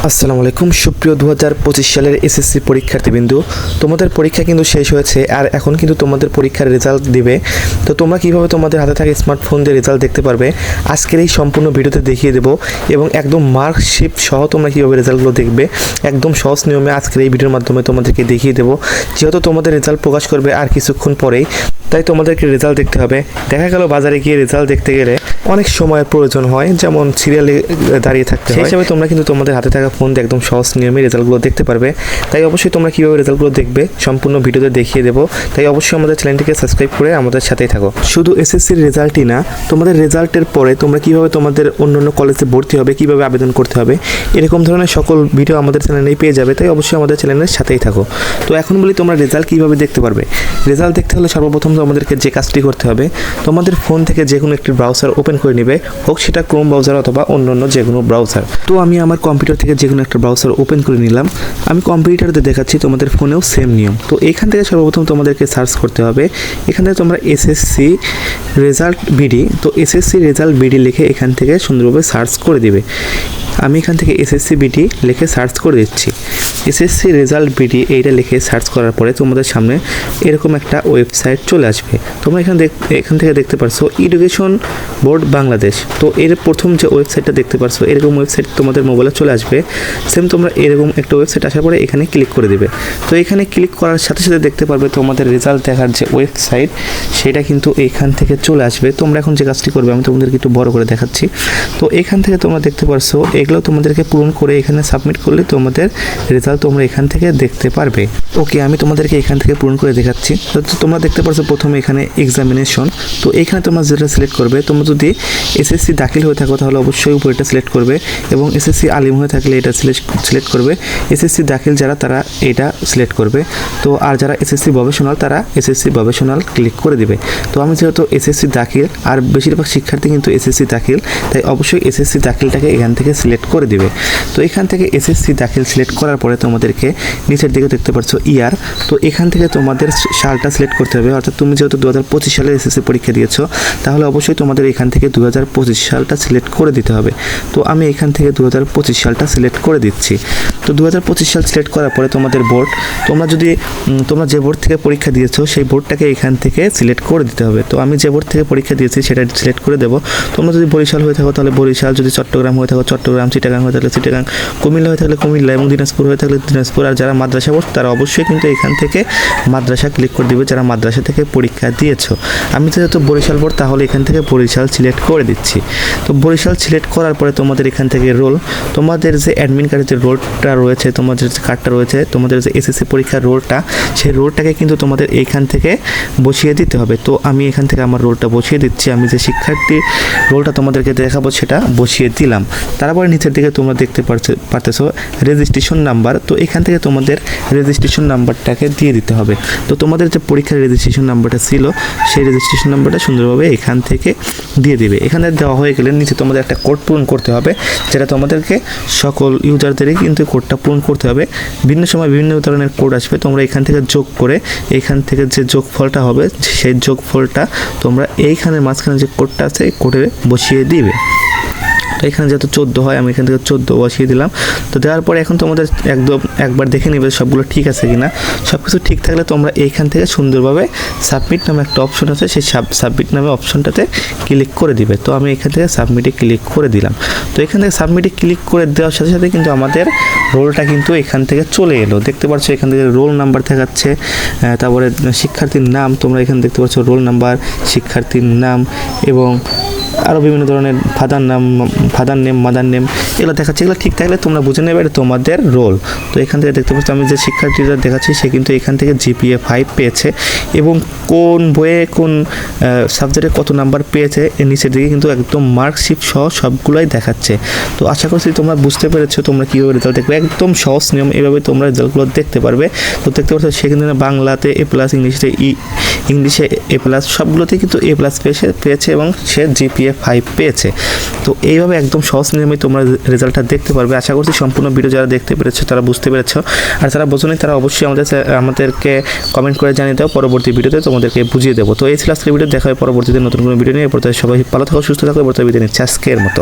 আসসালামু আলাইকুম সুপ্রিয় 2025 সালের এসএসসি পরীক্ষার্থীবৃন্দু, তোমাদের পরীক্ষা কিন্তু শেষ হয়েছে আর এখন কিন্তু তোমাদের পরীক্ষার রেজাল্ট দিবে। তো তোমরা কীভাবে তোমাদের হাতে থাকা স্মার্টফোন দিয়ে রেজাল্ট দেখতে পারবে আজকের এই সম্পূর্ণ ভিডিওতে দেখিয়ে দেবো, এবং একদম মার্কশিট সহ তোমরা কীভাবে রেজাল্টগুলো দেখবে একদম সহজ নিয়মে আজকের এই ভিডিওর মাধ্যমে তোমাদেরকে দেখিয়ে দেবো। যেহেতু তোমাদের রেজাল্ট প্রকাশ করবে আর কিছুক্ষণ পরেই, তাই তোমাদেরকে রেজাল্ট দেখতে হবে। দেখা গেল বাজারে গিয়ে রেজাল্ট দেখতে গেলে অনেক সময়ের প্রয়োজন হয়, যেমন সিরিয়ালে দাঁড়িয়ে থাকতে হয়। সেই হিসাবে তোমরা কিন্তু তোমাদের হাতে থাকা ফোন দিয়ে একদম সহজ নিয়মে রেজাল্টগুলো দেখতে পারবে। তাই অবশ্যই তোমরা কীভাবে রেজাল্টগুলো দেখবে সম্পূর্ণ ভিডিওতে দেখিয়ে দেবো। তাই অবশ্যই আমাদের চ্যানেলটিকে সাবস্ক্রাইব করে আমাদের সাথেই থাকো। শুধু এসএসসির রেজাল্টই না, তোমাদের রেজাল্টের পরে তোমরা কীভাবে তোমাদের অন্য কলেজে ভর্তি হবে, কীভাবে আবেদন করতে হবে, এরকম ধরনের সকল ভিডিও আমাদের চ্যানেলেই পেয়ে যাবে। তাই অবশ্যই আমাদের চ্যানেলের সাথেই থাকো। তো এখন বলি তোমরা রেজাল্ট কীভাবে দেখতে পারবে। রেজাল্ট দেখতে হলে সর্বপ্রথম তোমাদেরকে যে কাজটি করতে হবে, তোমাদের ফোন থেকে যে কোনো একটি ব্রাউজার ওপেন করে নেবে, হোক সেটা ক্রোম ব্রাউজার অথবা অন্য যে কোনো ব্রাউজার। তো আমি আমার কম্পিউটার থেকে যে কোনো একটা ব্রাউজার ওপেন করে নিলাম। আমি কম্পিউটারে দেখাচ্ছি, তোমাদের ফোনেও সেম নিয়ম। তো এখান থেকে সর্বপ্রথম তোমাদেরকে সার্চ করতে হবে। এখান থেকে তোমরা এসএসসি রেজাল্ট বিডি, তো এসএসসি রেজাল্ট বিডি লিখে এখান থেকে সুন্দরভাবে সার্চ করে দিবে। আমি এখান থেকে এসএসসি বিডি লিখে সার্চ করে দিচ্ছি। এসএসসি রেজাল্ট বিডি এইটা লিখে সার্চ করার পরে তোমাদের সামনে এরকম একটা ওয়েবসাইট চলে আসবে। তোমরা এখান থেকে দেখতে পারছো এডুকেশন বোর্ড বাংলাদেশ। তো এর প্রথম যে ওয়েবসাইটটা দেখতে পারছো, এরকম ওয়েবসাইট তোমাদের মোবাইলে চলে আসবে। সেম তোমরা এরকম একটা ওয়েবসাইট আসার পরে এখানে ক্লিক করে দিবে। তো এখানে ক্লিক করার সাথে সাথে দেখতে পারবে তোমাদের রেজাল্ট দেখার যে ওয়েবসাইট, সেটা কিন্তু এখান থেকে চলে আসবে। তোমরা এখন যে কাজটি করবে আমি তোমাদেরকে একটু বড় করে দেখাচ্ছি। তো এখান থেকে তোমরা দেখতে পারছো এগুলো তোমাদেরকে পূরণ করে এখানে সাবমিট করলে তোমাদের রেজাল্ট তোমরা এখান থেকে দেখতে পারবে। ওকে, আমি তোমাদেরকে এখান থেকে পূরণ করে দেখাচ্ছি। তো তোমরা দেখতে পারছো প্রথমে এখানে এক্সামিনেশন। তো এখানে তোমরা যেটা সিলেক্ট করবে, তোমরা যদি এসএসসি দাখিল হয়ে থাকো তাহলে অবশ্যই উপরেটা সিলেক্ট করবে, এবং এসএসসি আলিম হয়ে থাকলে এটা সিলেক্ট করবে। এসএসসি দাখিল যারা তারা এটা সিলেক্ট করবে। তো আর যারা এসএসসি প্রফেশনাল তারা এসএসসি প্রফেশনাল ক্লিক করে দিবে। তো আমি যেহেতু এসএসসি দাখিল আর বেশিরভাগ শিক্ষার্থী কিন্তু এসএসসি দাখিল, তাই অবশ্যই এসএসসি দাখিলটাকে এখান থেকে সিলেক্ট করে দিবে। তো এখান থেকে এসএসসি দাখিল সিলেক্ট করার পরে তোমাদেরকে নিচের দিকে দেখতে পাচ্ছো ইয়ার। তো এখান থেকে তোমাদের সালটা সিলেক্ট করতে হবে, অর্থাৎ তুমি যেহেতু 2025 সালে এসএসসি পরীক্ষা দিয়েছো তাহলে অবশ্যই তোমাদের এখান থেকে 2025 সালটা সিলেক্ট করে দিতে হবে। তো আমি এখান থেকে 2025 সালটা সিলেক্ট করে দিচ্ছি। তো 2025 সাল সিলেক্ট করার পরে তোমাদের বোর্ড, তোমরা যে বোর্ড থেকে পরীক্ষা দিয়েছো সেই বোর্ডটাকে এখান থেকে সিলেক্ট করে দিতে হবে। তো আমি যে বোর্ড থেকে পরীক্ষা দিয়েছি সেটা সিলেক্ট করে দেবো। তোমরা যদি বরিশাল হয়ে থাকো তাহলে বরিশাল, যদি চট্টগ্রাম হয়ে থাকো চট্টগ্রাম, চিটাগাং হয়ে থাকলে চিটাগাং, কুমিল্লা হয়ে থাকলে কুমিল্লা, এবং দিনাজপুর হয়ে থাকলে দিনাজপুর। আর যারা মাদ্রাসা বোর্ড তারা অবশ্যই কিন্তু এখান থেকে মাদ্রাসা ক্লিক করে দিবে, যারা মাদ্রাসা থেকে পরীক্ষা দিয়েছো। আমি যেহেতু বরিশাল বোর্ড তাহলে এখান থেকে বরিশাল সিলেক্ট করে দিচ্ছি। তো বরিশাল সিলেক্ট করার পরে তোমাদের এখান থেকে রোল, তোমাদের যে অ্যাডমিট কার্ডের যে রোলটা রয়েছে, তোমাদের যে কার্ডটা রয়েছে, তোমাদের যে এসএসসি পরীক্ষার রোলটা, সেই রোলটাকে কিন্তু তোমাদের এইখান থেকে বসিয়ে দিতে হবে। তো আমি এখান থেকে আমার রোলটা বসিয়ে দিচ্ছি। আমি যে শিক্ষার্থীর রোলটা তোমাদেরকে দেখাবো সেটা বসিয়ে দিলাম। তারপরে নিচের দিকে তোমরা দেখতে পারতেছো রেজিস্ট্রেশন নাম্বার। তো এখান থেকে তোমাদের রেজিস্ট্রেশন নাম্বারটাকে দিয়ে দিতে হবে। তো তোমাদের যে পরীক্ষার রেজিস্ট্রেশন নাম্বারটা ছিল সেই রেজিস্ট্রেশন নাম্বারটা সুন্দরভাবে এখান থেকে দিয়ে দিবে। এখানে দেওয়া হয়ে গেলে নিচে তোমাদের একটা কোড পূরণ করতে হবে, যেটা তোমাদেরকে সকল ইউজারদেরই কিন্তু কোডটা পূরণ করতে হবে। ভিন্ন সময় বিভিন্ন ধরনের কোড আসবে, তোমরা এখান থেকে যোগ করে এখান থেকে যে যোগফলটা হবে সেই যোগফলটা তোমরা এইখানে মাঝখানে যে কোডটা আছে এই কোডে বসিয়ে দিবে। তো এখানে যেহেতু 14 হয় আমি এখান থেকে 14 বসিয়ে দিলাম। তো দেওয়ার পরে এখন তোমাদের একবার দেখে নিবে সবগুলো ঠিক আছে কিনা। সব কিছু ঠিক থাকলে তোমরা এইখান থেকে সুন্দরভাবে সাবমিট নামে একটা অপশন আছে, সেই সাবমিট নামে অপশনটাতে ক্লিক করে দিবে। তো আমি এখান থেকে সাবমিটে ক্লিক করে দিলাম। তো এখান থেকে সাবমিটে ক্লিক করে দেওয়ার সাথে সাথে কিন্তু আমাদের রোলটা কিন্তু এখান থেকে চলে এলো। দেখতে পাচ্ছ এখান থেকে রোল নাম্বার দেখাচ্ছে, তারপরে শিক্ষার্থীর নাম, তোমরা এখানে দেখতে পাচ্ছ রোল নাম্বার, শিক্ষার্থীর নাম, এবং আরও বিভিন্ন ধরনের ফাদার নেম, মাদার নেম, এগুলো দেখাচ্ছে। এগুলো ঠিক থাকলে তোমরা বুঝে নেবে এটা তোমাদের রোল। তো এখান থেকে দেখতে পাচ্ছ আমি যে শিক্ষার্থীরা দেখাচ্ছি সে কিন্তু এখান থেকে GPA 5 পেয়েছে, এবং কোন বইয়ে কোন সাবজেক্টে কত নাম্বার পেয়েছে এর নিচের দিকে কিন্তু একদম মার্কশিট সহ সবগুলোই দেখাচ্ছে। তো আশা করছি তোমরা বুঝতে পেরেছো তোমরা কীভাবে রেজাল্ট দেখবে। একদম সহজ নিয়ম, এভাবে তোমরা রেজাল্টগুলো দেখতে পারবে। তো দেখতে পাচ্ছ সেখানে বাংলাতে A+, ইংলিশে A+, সবগুলোতেই কিন্তু A+ পেয়েছে এবং সে GPA 5 পেয়েছে। তো এইভাবে একদম সহজ নিয়মে তোমরা রেজাল্টটা দেখতে পারবে। আশা করছি সম্পূর্ণ ভিডিও যারা দেখতে পেরেছো তারা বুঝতে পেরেছো, আর যারা বোঝোনি তারা অবশ্যই আমাদেরকে কমেন্ট করে জানিয়ে দাও, পরবর্তী ভিডিওতে তোমাদেরকে বুঝিয়ে দেবো। তো এই ছিল আজকের ভিডিও, দেখা হয় পরবর্তীতে নতুন কোনো ভিডিও নিয়ে। সবাই ভালো থাকো, সুস্থ থাকো, বিদায় নিচ্ছি আজকের মতো।